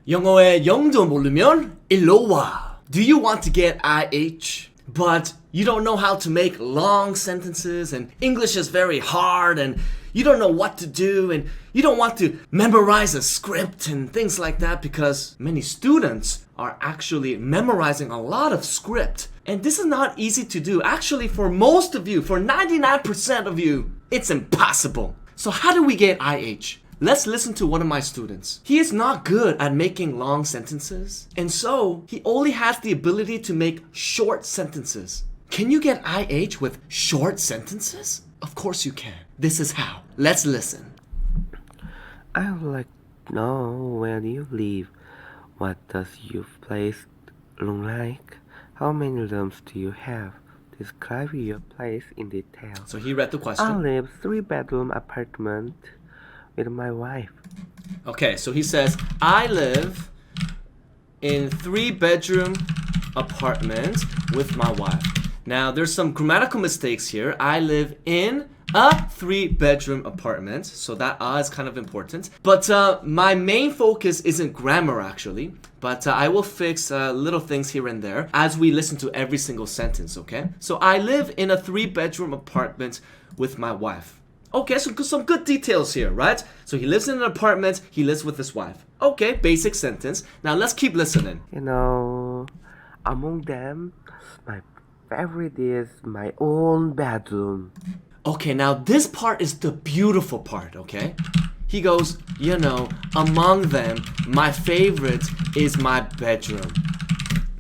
영어의 영도 모르면 일로 와. Do you want to get IH? But you don't know how to make long sentences and English is very hard and you don't know what to do and you don't want to memorize a script and things like that because many students are actually memorizing a lot of script. And this is not easy to do. Actually, for most of you, for 99% of you, it's impossible. So how do we get IH? Let's listen to one of my students. He is not good at making long sentences, and so he only has the ability to make short sentences. Can you get IH with short sentences? Of course you can. This is how. Let's listen. I would like to know where you live. What does your place look like? How many rooms do you have? Describe your place in detail. So he read the question. I live 3-bedroom apartment with my wife. Okay, so he says, I live in 3-bedroom apartment with my wife. Now, there's some grammatical mistakes here. I live in a 3-bedroom apartment. So that is kind of important. But my main focus isn't grammar, actually. But I will fix little things here and there as we listen to every single sentence, okay? So I live in a 3-bedroom apartment with my wife. Okay, so some good details here, right? So he lives in an apartment, he lives with his wife. Okay, basic sentence. Now let's keep listening. You know, among them, my favorite is my own bedroom. Okay, now this part is the beautiful part, okay? He goes, you know, among them, my favorite is my bedroom.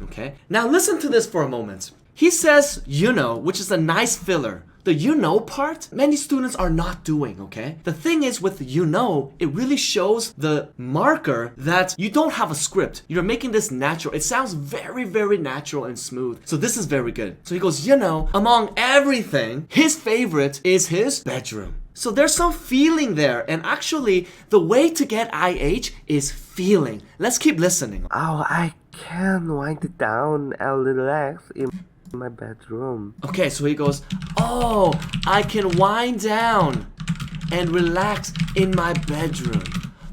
Okay? Now listen to this for a moment. He says, you know, which is a nice filler. The you know part, many students are not doing, okay? The thing is with you know, it really shows the marker that you don't have a script. You're making this natural. It sounds very, very natural and smooth. So this is very good. So he goes, you know, among everything, his favorite is his bedroom. So there's some feeling there. And actually, the way to get IH is feeling. Let's keep listening. Oh, I can wind it down and relax in my bedroom. Okay, so he goes, oh, I can wind down and relax in my bedroom.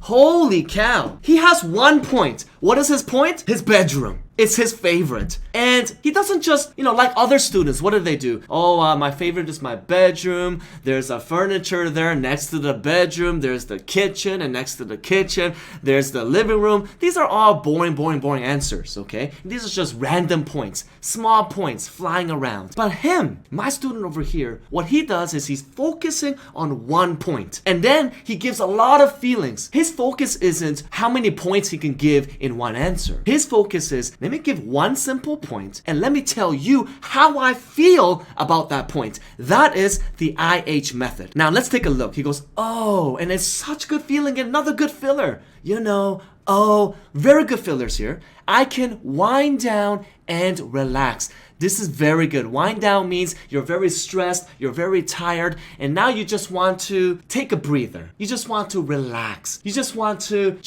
Holy cow. He has 1 point. What is his point? His bedroom. It's his favorite. And he doesn't just, like other students, what do they do? Oh, my favorite is my bedroom. There's a furniture there next to the bedroom. There's the kitchen, and next to the kitchen, there's the living room. These are all boring answers, okay? These are just random points, small points flying around. But him, my student over here, what he does is he's focusing on 1 point. And then he gives a lot of feelings. His focus isn't how many points he can give in one answer. His focus is, let me give 1 simple point and let me tell you how I feel about that point. That is the IH method. Now let's take a look. He goes, oh, and it's such good feeling. Another good filler. Oh, very good fillers here. I can wind down and relax. This is very good. Wind down means you're very stressed, you're very tired, and now you just want to take a breather. You just want to relax. You just want to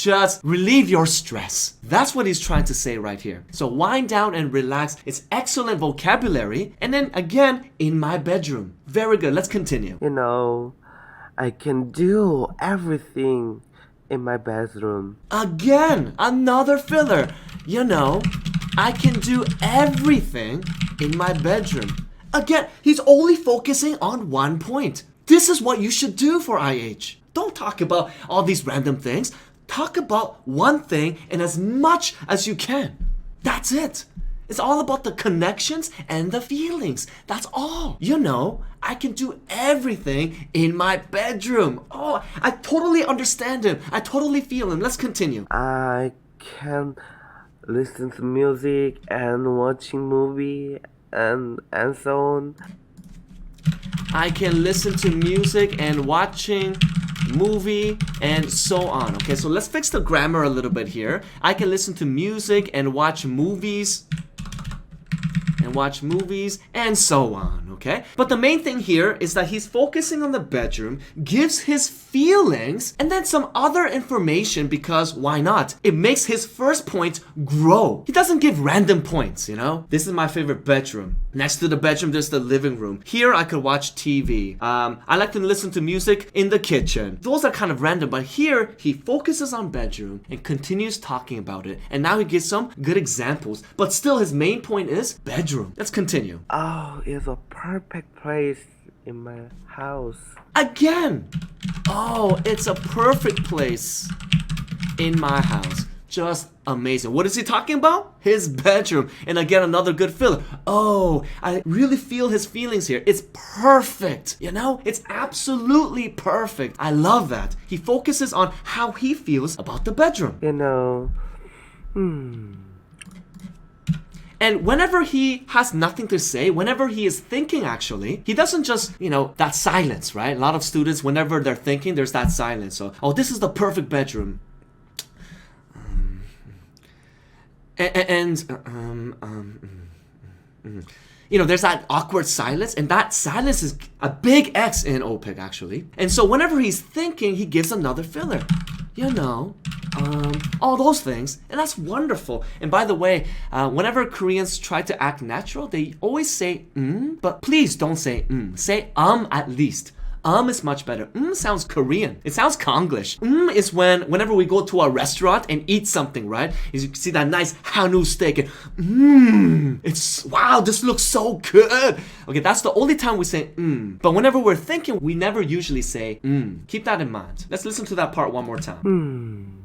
relieve your stress. That's what he's trying to say right here. So wind down and relax. It's excellent vocabulary. And then again, in my bedroom. Very good. Let's continue. You know, I can do everything in my bedroom. Again, another filler. I can do everything in my bedroom. Again, he's only focusing on 1 point. This is what you should do for IH. Don't talk about all these random things. Talk about one thing and as much as you can. That's it. It's all about the connections and the feelings. That's all. I can do everything in my bedroom. Oh, I totally understand him. I totally feel him. Let's continue. I can listen to music and watching movie and so on. I can listen to music and watching movie and so on. Okay, so let's fix the grammar a little bit here. I can listen to music and watch movies and so on, okay? But the main thing here is that he's focusing on the bedroom, gives his feelings, and then some other information because why not? It makes his first point grow. He doesn't give random points, This is my favorite bedroom. Next to the bedroom, there's the living room. Here, I could watch TV. I like to listen to music in the kitchen. Those are kind of random, but here, he focuses on bedroom and continues talking about it. And now he gives some good examples. But still, his main point is bedroom. Let's continue. Oh, it's a perfect place in my house. Again! Oh, it's a perfect place in my house. Just amazing. What is he talking about? His bedroom. And again, another good filler. Oh, I really feel his feelings here. It's perfect. You know, it's absolutely perfect. I love that. He focuses on how he feels about the bedroom. You know, And whenever he has nothing to say, whenever he is thinking actually, he doesn't just, that silence, right? A lot of students, whenever they're thinking, there's that silence. So, oh, this is the perfect bedroom. There's that awkward silence, and that silence is a big X in OPIC actually. And so whenever he's thinking, he gives another filler. All those things, and that's wonderful. And by the way, whenever Koreans try to act natural, they always say but please don't say say at least. Is much better. Sounds Korean. It sounds Konglish. Is whenever we go to a restaurant and eat something, right? Is you see that nice Hanwoo steak and it's wow, this looks so good. Okay, that's the only time we say But whenever we're thinking, we never usually say Keep that in mind. Let's listen to that part one more time.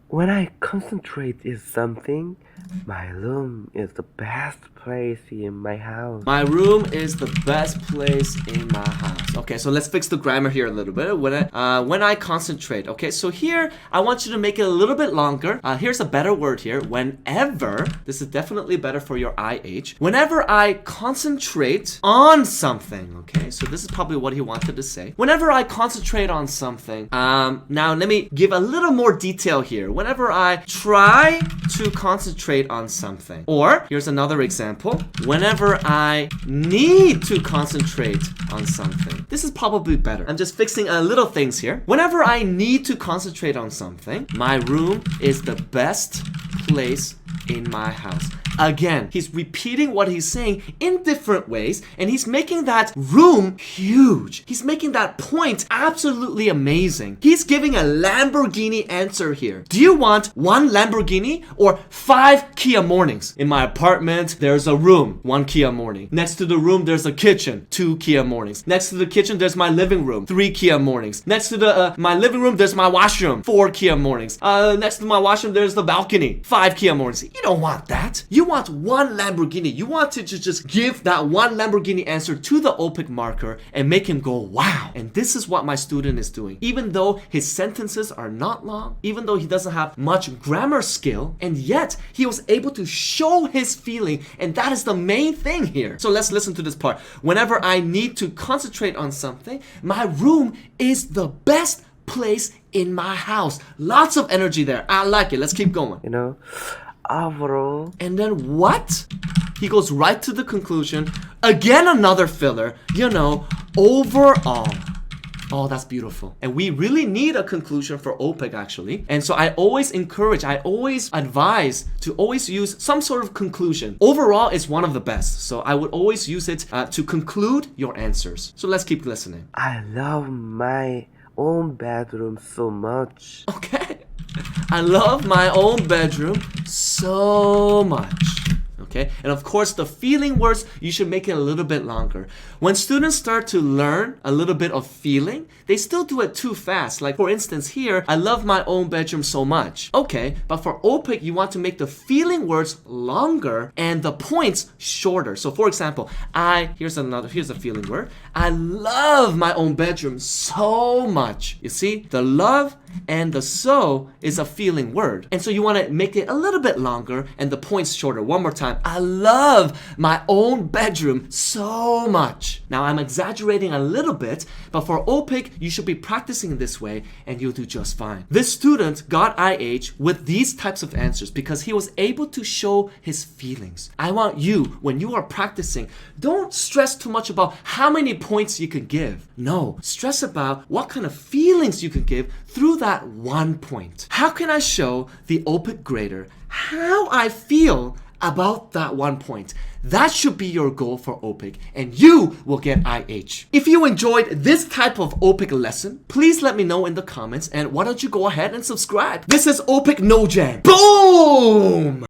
When I concentrate in something, my room is the best place in my house. My room is the best place in my house. Okay, so let's fix the grammar here a little bit. When I concentrate. Okay, so here, I want you to make it a little bit longer. Here's a better word here. Whenever, this is definitely better for your IH. Whenever I concentrate on something. Okay, so this is probably what he wanted to say. Whenever I concentrate on something. Now, let me give a little more detail here. Whenever I try to concentrate on something. Or, here's another example. Whenever I need to concentrate on something. This is probably better. I'm just fixing a little things here. Whenever I need to concentrate on something, my room is the best place in my house. Again, he's repeating what he's saying in different ways, and he's making that room huge. He's making that point absolutely amazing. He's giving a Lamborghini answer here. Do you want 1 Lamborghini or 5 Kia Mornings? In my apartment, there's a room, 1 Kia Morning. Next to the room, there's a kitchen, 2 Kia Mornings. Next to the kitchen, there's my living room, 3 Kia Mornings. Next to my living room, there's my washroom, 4 Kia Mornings. Next to my washroom, there's the balcony, 5 Kia Mornings. You don't want that. You want 1 Lamborghini. You want to just give that 1 Lamborghini answer to the OPIC marker and make him go, wow. And this is what my student is doing. Even though his sentences are not long, even though he doesn't have much grammar skill, and yet he was able to show his feeling, and that is the main thing here. So let's listen to this part. Whenever I need to concentrate on something, my room is the best place in my house. Lots of energy there. I like it. Let's keep going. Overall. And then what? He goes right to the conclusion. Again, another filler. Overall. Oh, that's beautiful. And we really need a conclusion for OPIC actually. And so I always advise to always use some sort of conclusion. Overall is one of the best. So I would always use it to conclude your answers. So let's keep listening. I love my own bedroom so much. Okay. I love my own bedroom so much. Okay, and of course the feeling words, you should make it a little bit longer. When students start to learn a little bit of feeling, they still do it too fast. Like for instance here, I love my own bedroom so much. Okay, but for OPIC, you want to make the feeling words longer and the points shorter. So for example, here's a feeling word. I love my own bedroom so much. You see, the love and the so is a feeling word. And so you want to make it a little bit longer and the points shorter. One more time. I love my own bedroom so much. Now I'm exaggerating a little bit, but for OPIC, you should be practicing this way and you'll do just fine. This student got IH with these types of answers because he was able to show his feelings. I want you, when you are practicing, don't stress too much about how many points you can give. No, stress about what kind of feelings you can give through that 1 point. How can I show the OPIC grader how I feel about that 1 point. That should be your goal for OPIC, and you will get IH. If you enjoyed this type of OPIC lesson, please let me know in the comments, and why don't you go ahead and subscribe. This is opicnojam. Boom!